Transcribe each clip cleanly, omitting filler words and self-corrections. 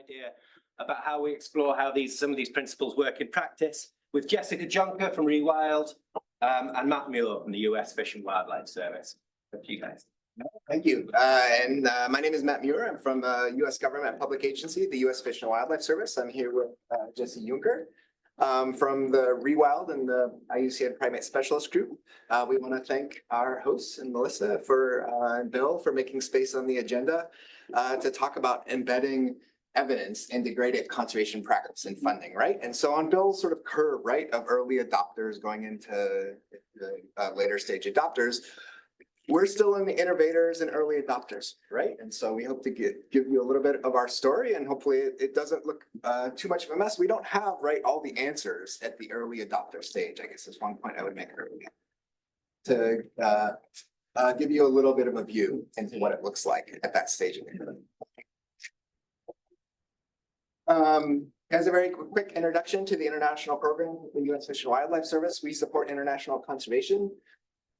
idea about how we explore how some of these principles work in practice with Jessica Junker from Rewild and Matt Muir from the US Fish and Wildlife Service. Thank you guys. Thank you. My name is Matt Muir. I'm from a U.S. government public agency, the U.S. Fish and Wildlife Service. I'm here with Jesse Junker from the Rewild and the IUCN Primate Specialist Group. We want to thank our hosts and Melissa and Bill for making space on the agenda to talk about embedding evidence into great ape conservation practice and funding, right? And so on Bill's sort of curve, right, of early adopters going into later stage adopters, we're still in the innovators and early adopters, right? And so we hope to give you a little bit of our story, and hopefully it doesn't look too much of a mess. We don't have, right, all the answers at the early adopter stage, I guess is one point I would make earlier, to give you a little bit of a view into what it looks like at that stage. As a very quick introduction to the international program of the U.S. Fish and Wildlife Service, we support international conservation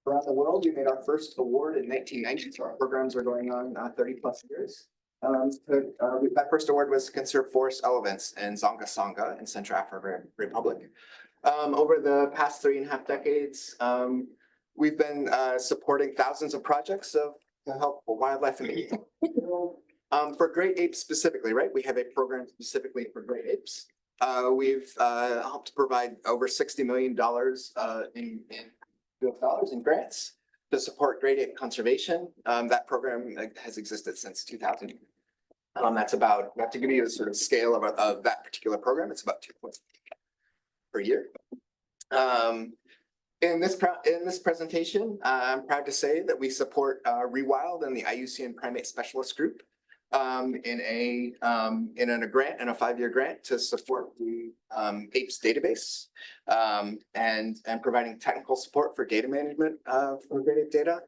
around the world. We made our first award in 1990, so our programs are going on 30 plus years. That first award was to conserve forest elephants in Zonga in Central African Republic. Over the past 3.5 decades, we've been supporting thousands of projects to help wildlife and for great apes specifically, right? We have a program specifically for great apes. We've helped provide over $60 million in grants to support great ape conservation. That program has existed since 2000. That's about, to give you a sort of scale of that particular program, it's about 2 points per year. In this presentation, I'm proud to say that we support Rewild and the IUCN Primate Specialist Group in a grant, in a 5-year grant to support the apes database and providing technical support for data management for great ape data.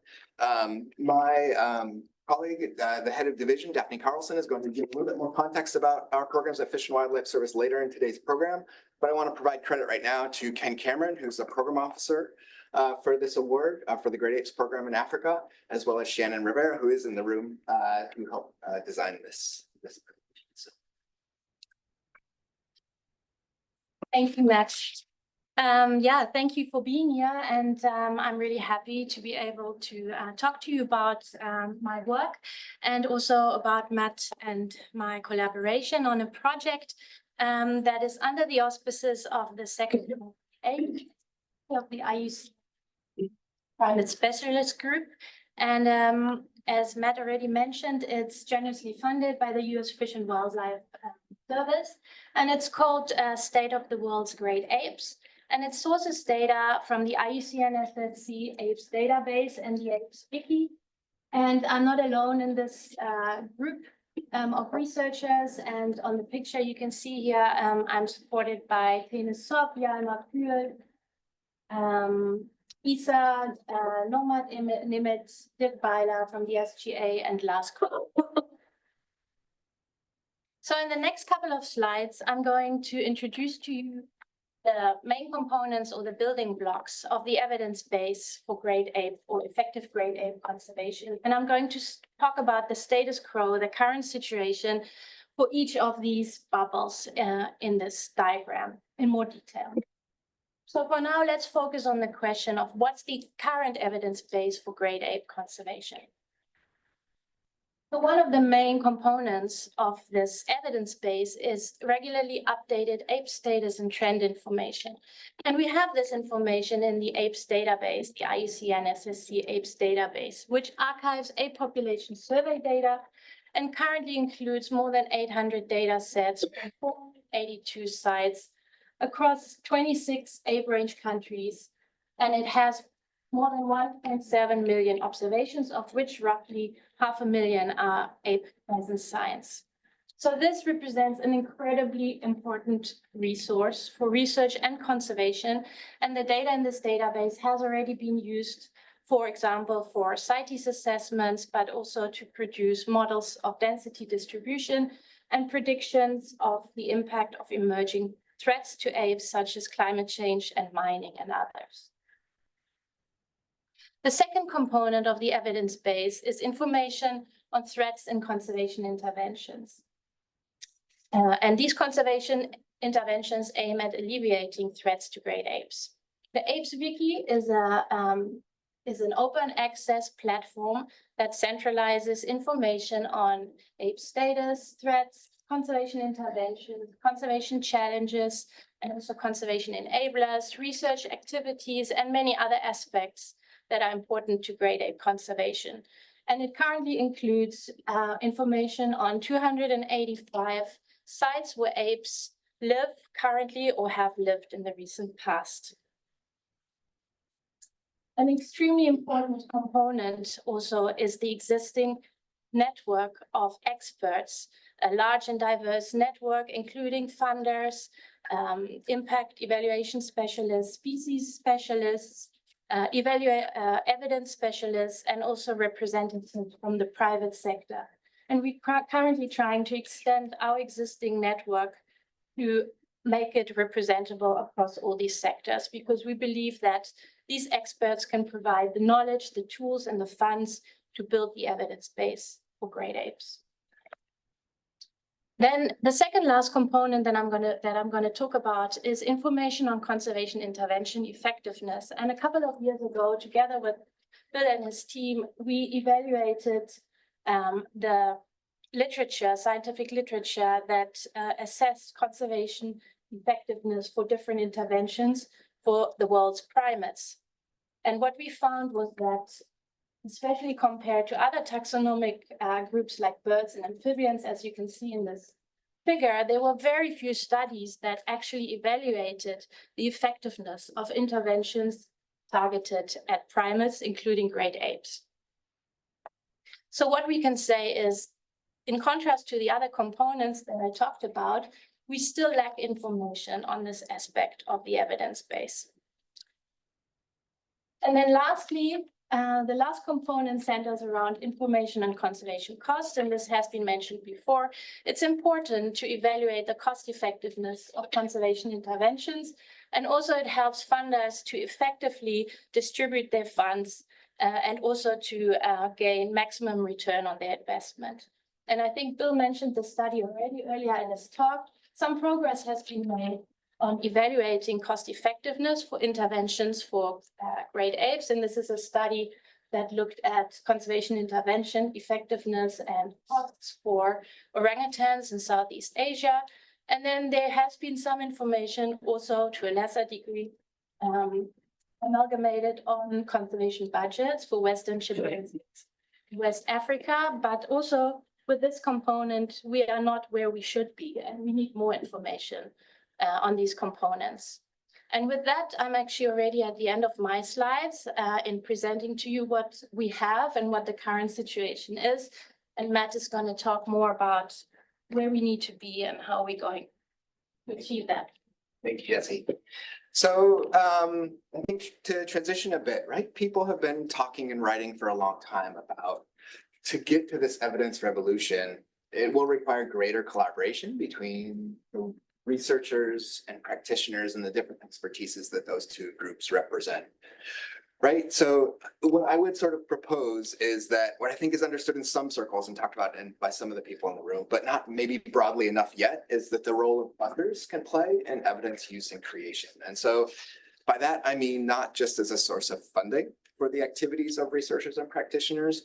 My colleague, the head of division, Daphne Carlson, is going to give a little bit more context about our programs at Fish and Wildlife Service later in today's program. But I want to provide credit right now to Ken Cameron, who's the program officer for this award for the Great Apes program in Africa, as well as Shannon Rivera, who is in the room, who helped design this presentation. So. Thank you, Matt. Yeah, thank you for being here, and I'm really happy to be able to talk to you about my work and also about Matt and my collaboration on a project that is under the auspices of the second aid of the IUCN Primate Specialist Group. And as Matt already mentioned, it's generously funded by the US Fish and Wildlife Service, and it's called State of the World's Great Apes. And it sources data from the IUCN SFC Apes database and the Apes Wiki. And I'm not alone in this group of researchers. And on the picture you can see here, I'm supported by Tenis Sop, Yalma Kühl, Isa, Nomad Nimitz, Dirk Beiler from the SGA, and Lars Kohl. So in the next couple of slides, I'm going to introduce to you the main components or the building blocks of the evidence base for great ape or effective great ape conservation. And I'm going to talk about the status quo, the current situation for each of these bubbles in this diagram in more detail. So for now, let's focus on the question of what's the current evidence base for great ape conservation. So one of the main components of this evidence base is regularly updated ape status and trend information. And we have this information in the apes database, the IUCN SSC apes database, which archives ape population survey data and currently includes more than 800 data sets from 482 sites across 26 ape range countries. And it has more than 1.7 million observations, of which roughly 500,000 are ape presence science. So this represents an incredibly important resource for research and conservation. And the data in this database has already been used, for example, for CITES assessments, but also to produce models of density distribution and predictions of the impact of emerging threats to apes, such as climate change and mining and others. The second component of the evidence base is information on threats and conservation interventions. And these conservation interventions aim at alleviating threats to great apes. The Apes Wiki is an open access platform that centralizes information on ape status, threats, conservation interventions, conservation challenges, and also conservation enablers, research activities, and many other aspects that are important to great ape conservation. And it currently includes information on 285 sites where apes live currently or have lived in the recent past. An extremely important component also is the existing network of experts, a large and diverse network, including funders, impact evaluation specialists, species specialists, evidence specialists, and also representatives from the private sector. And we're currently trying to extend our existing network to make it representable across all these sectors, because we believe that these experts can provide the knowledge, the tools, and the funds to build the evidence base for great apes. Then the second last component that I'm going to talk about is information on conservation intervention effectiveness. And a couple of years ago, together with Bill and his team, we evaluated the literature, scientific literature that assessed conservation effectiveness for different interventions for the world's primates. And what we found was that, especially compared to other taxonomic groups like birds and amphibians, as you can see in this figure, there were very few studies that actually evaluated the effectiveness of interventions targeted at primates, including great apes. So what we can say is, in contrast to the other components that I talked about, we still lack information on this aspect of the evidence base. And then lastly, the last component centers around information and conservation costs, and this has been mentioned before. It's important to evaluate the cost effectiveness of conservation interventions, and also it helps funders to effectively distribute their funds and also to gain maximum return on their investment. And I think Bill mentioned the study already earlier in his talk. Some progress has been made on evaluating cost effectiveness for interventions for great apes. And this is a study that looked at conservation intervention effectiveness and costs for orangutans in Southeast Asia. And then there has been some information also, to a lesser degree, amalgamated on conservation budgets for Western chimpanzees in West Africa, but also with this component, we are not where we should be, and we need more information on these components. And with that, I'm actually already at the end of my slides in presenting to you what we have and what the current situation is. And Matt is going to talk more about where we need to be and how we're going to achieve that. Thank you, Jesse. So I think to transition a bit, right? People have been talking and writing for a long time about, to get to this evidence revolution, it will require greater collaboration between researchers and practitioners and the different expertises that those two groups represent, right? So what I would sort of propose is that what I think is understood in some circles and talked about by some of the people in the room, but not maybe broadly enough yet, is that the role of funders can play in evidence use and creation. And so by that, I mean not just as a source of funding for the activities of researchers and practitioners,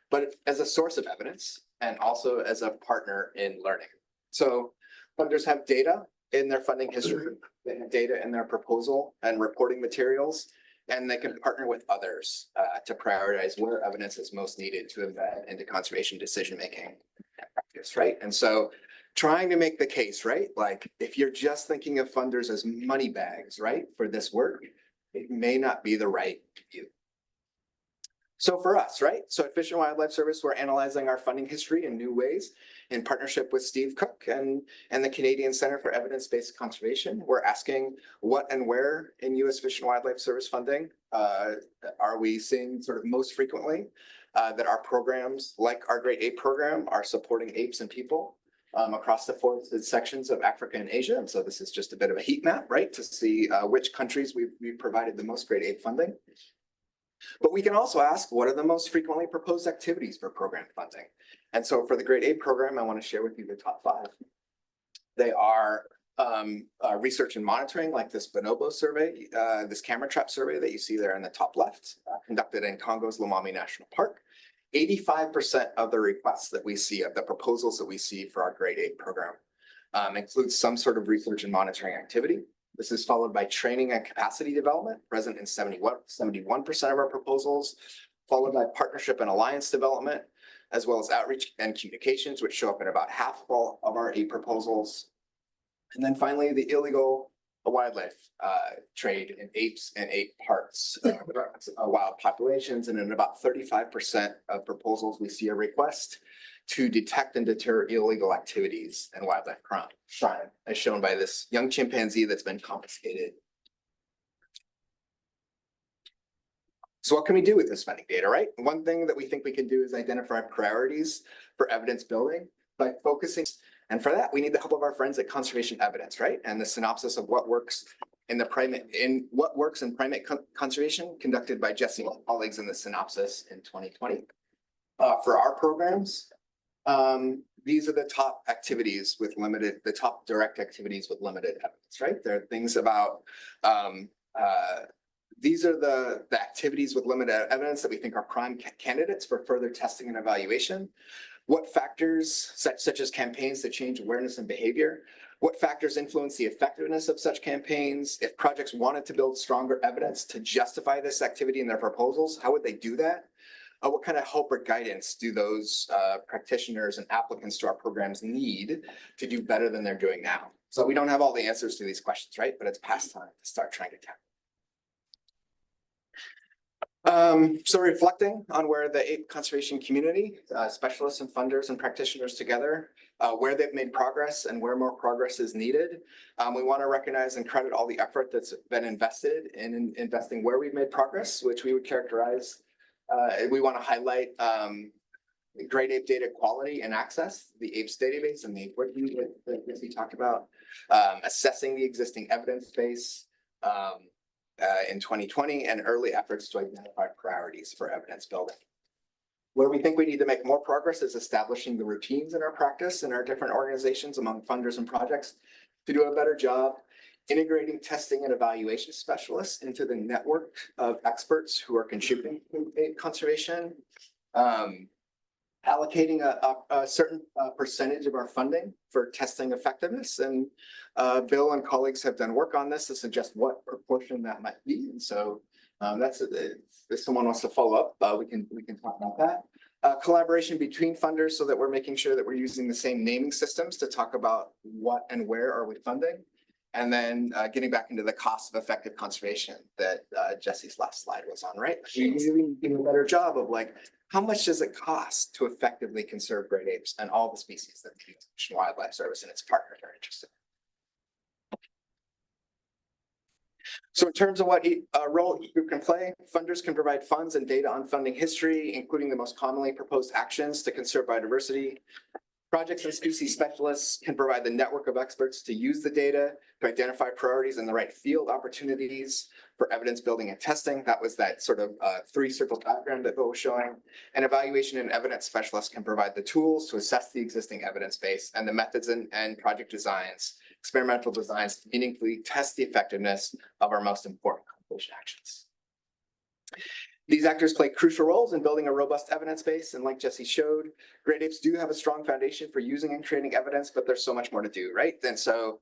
but as a source of evidence and also as a partner in learning. So funders have data in their funding history, they have data in their proposal and reporting materials, and they can partner with others to prioritize where evidence is most needed to embed into conservation decision-making practice, right? And so trying to make the case, right? Like if you're just thinking of funders as money bags, right, for this work, it may not be the right view. So for us, right? So at Fish and Wildlife Service, we're analyzing our funding history in new ways in partnership with Steve Cook and the Canadian Centre for Evidence-Based Conservation. We're asking what and where in US Fish and Wildlife Service funding are we seeing sort of most frequently that our programs, like our Great Ape Program, are supporting apes and people across the forested sections of Africa and Asia. And so this is just a bit of a heat map, right, to see which countries we've provided the most Great Ape funding. But we can also ask, what are the most frequently proposed activities for program funding? And so for the Great Ape Program, I want to share with you the top 5. They are research and monitoring, like this bonobo survey, this camera trap survey that you see there in the top left, conducted in Congo's Lomami National Park. 85% of the requests that we see, of the proposals that we see for our grade 8 program, includes some sort of research and monitoring activity. This is followed by training and capacity development, present in 71% of our proposals, followed by partnership and alliance development, as well as outreach and communications, which show up in about half of our 8 proposals. And then finally, the illegal wildlife trade in apes and ape parts, wild populations, and in about 35% of proposals, we see a request to detect and deter illegal activities and wildlife crime, as shown by this young chimpanzee that's been confiscated. So what can we do with this funding data, right? One thing that we think we can do is identify priorities for evidence building by focusing. And for that, we need the help of our friends at Conservation Evidence, right? And the synopsis of what works in primate conservation, conducted by Jesse and colleagues in the synopsis in 2020. For our programs, these are the top activities with the top direct activities with limited evidence, right? There are things about, these are the activities with limited evidence that we think are prime candidates for further testing and evaluation. What factors, such as campaigns that change awareness and behavior, what factors influence the effectiveness of such campaigns? If projects wanted to build stronger evidence to justify this activity in their proposals, how would they do that? What kind of help or guidance do those practitioners and applicants to our programs need to do better than they're doing now? So we don't have all the answers to these questions, right? But it's past time to start trying to tackle. So reflecting on where the ape conservation community, specialists and funders and practitioners together, where they've made progress and where more progress is needed. We want to recognize and credit all the effort that's been invested in investing where we've made progress, which we would characterize. We want to highlight grade ape data quality and access, the apes database and the ape wiki that we talked about, assessing the existing evidence base, in 2020, and early efforts to identify priorities for evidence building. Where we think we need to make more progress is establishing the routines in our practice in our different organizations among funders and projects to do a better job integrating testing and evaluation specialists into the network of experts who are contributing to conservation, allocating a certain percentage of our funding for testing effectiveness. And Bill and colleagues have done work on this to suggest what proportion that might be. And so if someone wants to follow up, we can talk about that. Collaboration between funders so that we're making sure that we're using the same naming systems to talk about what and where are we funding. And then getting back into the cost of effective conservation that Jesse's last slide was on, right? We really do a better job of like, how much does it cost to effectively conserve great apes and all the species that the Fish and Wildlife Service and its partners are interested in? So in terms of what role each group can play, funders can provide funds and data on funding history, including the most commonly proposed actions to conserve biodiversity. Projects and species specialists can provide the network of experts to use the data to identify priorities and the right field opportunities for evidence building and testing. That was that sort of 3-circle diagram that Bill was showing. And evaluation and evidence specialists can provide the tools to assess the existing evidence base and the methods and project designs, experimental designs to meaningfully test the effectiveness of our most important conservation actions. These actors play crucial roles in building a robust evidence base. And like Jesse showed, great apes do have a strong foundation for using and creating evidence, but there's so much more to do, right? And so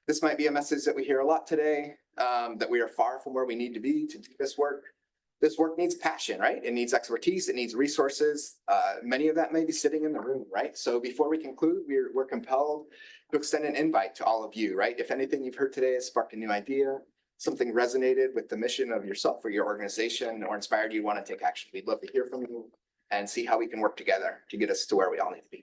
this might be a message that we hear a lot today, that we are far from where we need to be to do this work. This work needs passion, right? It needs expertise, it needs resources. Many of that may be sitting in the room, right? So before we conclude, we're compelled to extend an invite to all of you, right? If anything you've heard today has sparked a new idea, something resonated with the mission of yourself or your organization, or inspired you want to take action, we'd love to hear from you and see how we can work together to get us to where we all need to be.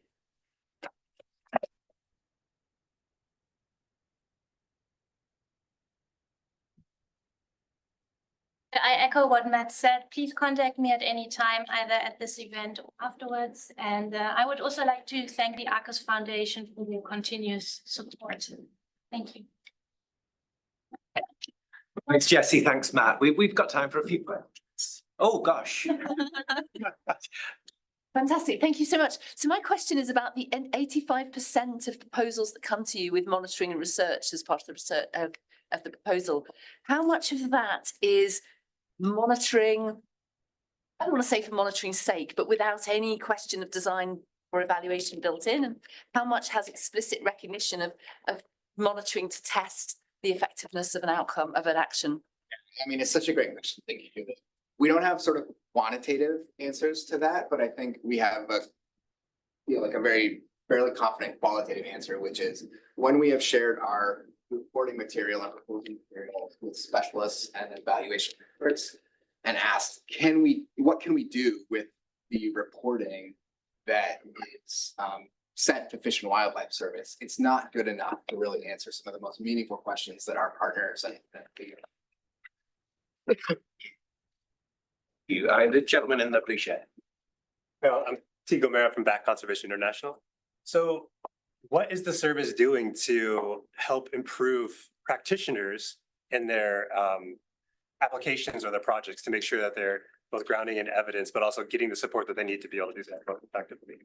I echo what Matt said. Please contact me at any time, either at this event or afterwards. And I would also like to thank the Arcus Foundation for their continuous support. Thank you. Thanks, Jesse. Thanks, Matt. We've got time for a few questions. Oh, gosh. Fantastic. Thank you so much. So my question is about the 85% of proposals that come to you with monitoring and research as part of the research of the proposal. How much of that is monitoring? I don't want to say for monitoring's sake, but without any question of design or evaluation built in. And how much has explicit recognition of monitoring to test the effectiveness of an outcome of an action? I mean, it's such a great question. Thank you. We don't have sort of quantitative answers to that, but I think we have like a very fairly confident qualitative answer, which is when we have shared our reporting material and proposal material with specialists and evaluation experts and asked, what can we do with the reporting that is sent to Fish and Wildlife Service? It's not good enough to really answer some of the most meaningful questions that our partners and The gentleman in the blue shirt. Well, I'm Tigo Mera from Bat Conservation International. So what is the service doing to help improve practitioners in their applications or their projects to make sure that they're both grounding in evidence, but also getting the support that they need to be able to do that effectively?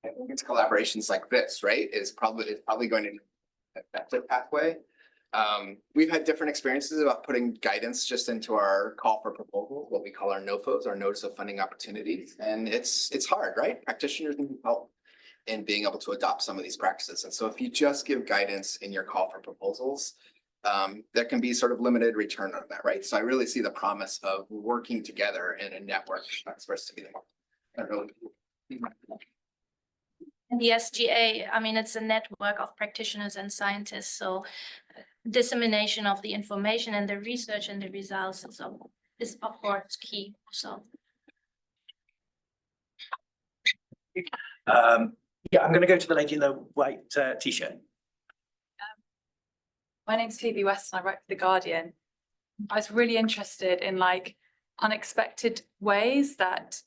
I think it's collaborations like this, right? Is probably going to be an effective pathway. We've had different experiences about putting guidance just into our call for proposals, what we call our NOFOs, our notice of funding opportunities. And it's hard, right? Practitioners need help in being able to adopt some of these practices. And so if you just give guidance in your call for proposals, there can be sort of limited return on that, right? So I really see the promise of working together in a network of experts to be the more. And the SGA, I mean, it's a network of practitioners and scientists, so dissemination of the information and the research and the results is of course key. So yeah, I'm going to go to the lady in the white t-shirt. My name's Phoebe West and I write for The Guardian. I was really interested in like unexpected ways that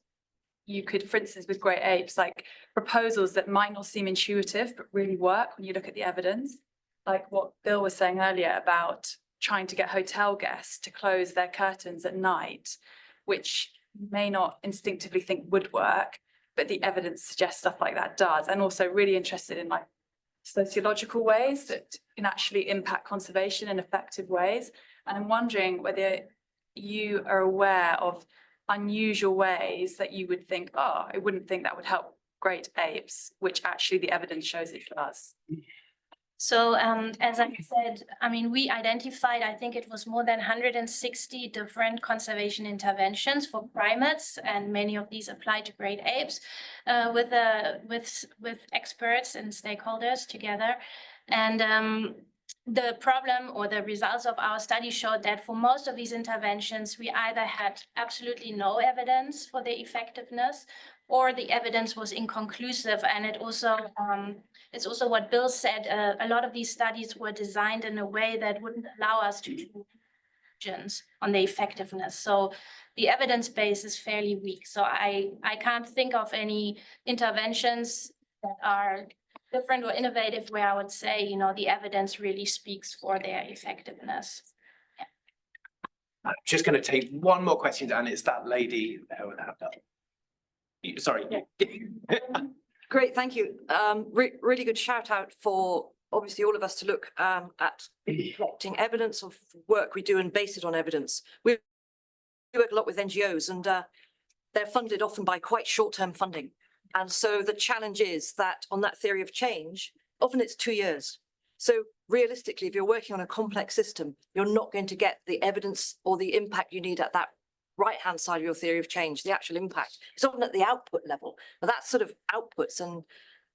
you could, for instance, with great apes, like proposals that might not seem intuitive, but really work when you look at the evidence. Like what Bill was saying earlier about trying to get hotel guests to close their curtains at night, which you may not instinctively think would work, but the evidence suggests stuff like that does. And also really interested in like sociological ways that can actually impact conservation in effective ways. And I'm wondering whether you are aware of unusual ways that you would think, oh, I wouldn't think that would help great apes, which actually the evidence shows it does. So as I said, I mean, we identified, I think it was more than 160 different conservation interventions for primates, and many of these apply to great apes with experts and stakeholders together. And the problem or the results of our study showed that for most of these interventions, we either had absolutely no evidence for the effectiveness, or the evidence was inconclusive. And it also it's also what Bill said, a lot of these studies were designed in a way that wouldn't allow us to do conclusions on the effectiveness. So the evidence base is fairly weak. So I can't think of any interventions that are different or innovative where I would say, you know, the evidence really speaks for their effectiveness. Yeah. I'm just going to take one more question, and it's that lady there with that up. Sorry. Great, thank you. Really good shout out for obviously all of us to look at collecting evidence of work we do and base it on evidence. We work a lot with NGOs and they're funded often by quite short-term funding. And so the challenge is that on that theory of change, often it's 2 years. So realistically, if you're working on a complex system, you're not going to get the evidence or the impact you need at that right-hand side of your theory of change, the actual impact. It's often at the output level, but that's sort of outputs, and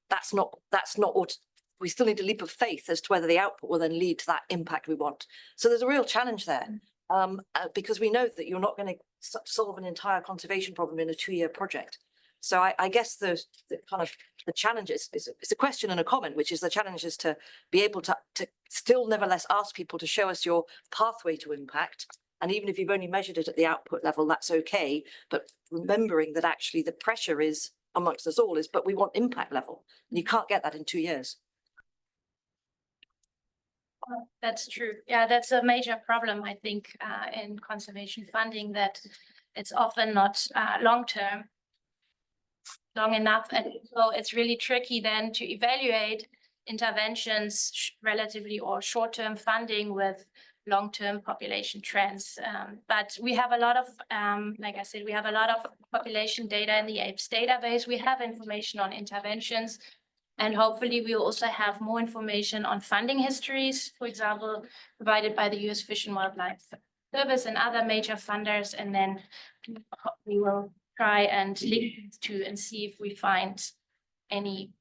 that's not what we still need a leap of faith as to whether the output will then lead to that impact we want. So there's a real challenge there because we know that you're not going to solve an entire conservation problem in a 2-year project. So I guess the kind of the challenge is it's a question and a comment, which is the challenge is to be able to still nevertheless ask people to show us your pathway to impact. And even if you've only measured it at the output level, that's okay. But remembering that actually the pressure is amongst us all but we want impact level. And you can't get that in 2 years. That's true. Yeah, that's a major problem, I think, in conservation funding, that it's often not long-term. long enough. And so it's really tricky then to evaluate interventions relatively or short-term funding with long-term population trends. But we have a lot of, like I said, we have a lot of population data in the apes database. We have information on interventions. And hopefully we'll also have more information on funding histories, for example, provided by the US Fish and Wildlife Service and other major funders. And then we will try and link to and see if we find any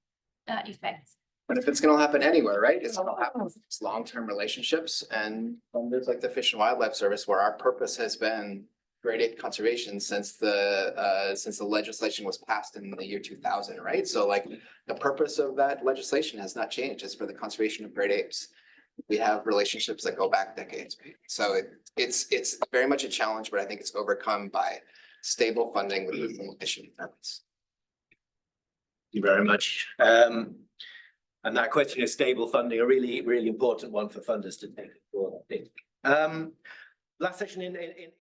effects. But if it's gonna happen anywhere, right? It's gonna happen with these long-term relationships and funders like the Fish and Wildlife Service, where our purpose has been great ape conservation since the legislation was passed in the year 2000, right? So like the purpose of that legislation has not changed. It's for the conservation of great apes. We have relationships that go back decades. So it's very much a challenge, but I think it's overcome by stable funding with efficient efforts. Thank you very much. And that question of stable funding, a really, really important one for funders to take forward, I think. Last session in